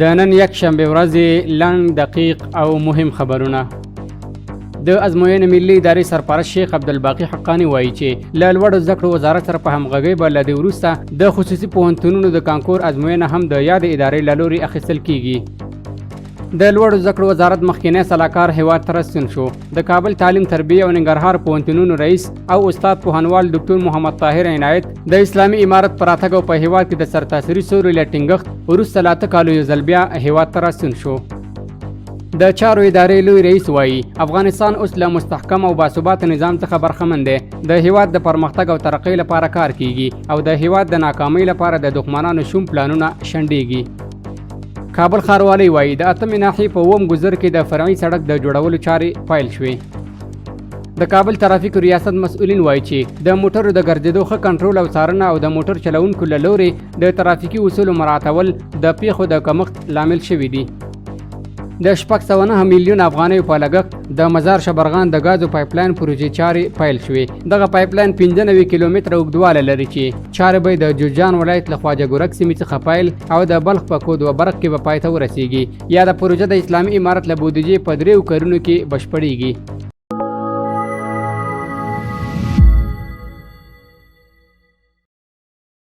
د نن یک شنبه ورځې لنډ دقیق او مهم خبرونه. د ازموینې ملي ادارې سرپرست شیخ عبدالباقي حقانی وایي چې له لوړو زده کړو وزارت سره په همغږۍ به له دې وروسته د خصوصي پوهنتونونو د کانکور ازموینه هم د یادې ادارې له لوري اخیستل کیږي. د لوړو زده کړو وزارت مخکینی سلاکار هیواد ته راستون شو. د کابل تعلیم تربیه او ننګرهار پوهنتونونو رئیس او استاد پوهنوال ډاکټر محمد طاهر عنایت د اسلامي امارت په راتګ او په هیواد کې د سرتاسري سوري له ټینګښت وروسته له 8 کالو یو ځل بیا هیواد ته راستون شو. د چارو ادارې لوی رئیس وایي افغانستان اوس له مستحکم او باثباته نظام څخه برخمن دی. د هیواد د پرمختګ او ترقۍ لپاره کار کیږي او د هیواد د ناکامۍ لپاره د دښمنانو شوم پلانونه شنډېږي. کابل ښاروالۍ وایي د اتمې ناحیې په اووم ګذر کې د فرعي سړک د جوړولو چارې پیل شوې. د کابل ترافیکو ریاست مسؤلین وایي چې د موټرو د ګرځېدو ښه کنټرول او څارنه او د موټر چلوونکو له لورې د ترافیکي اصولو مراعاتول د پیښو د کمښت لامل شوي دي. د 609 میلیون افغانیو په لګښت د مزار شبرغان د غازو پایپلاین پروژې چارې پیل شوې. دغه پایپلاین 95 کیلومتره اوږدوالی لري چې چارې به د جوزجان ولایت له خواجه ګورک سیمې څخه پیل او د بلخ په کود و برق کې به پای ته ورسیږي. یا د پروژه د اسلامي امارت له بودیجې په 3 کلونو کې بشپړېږي.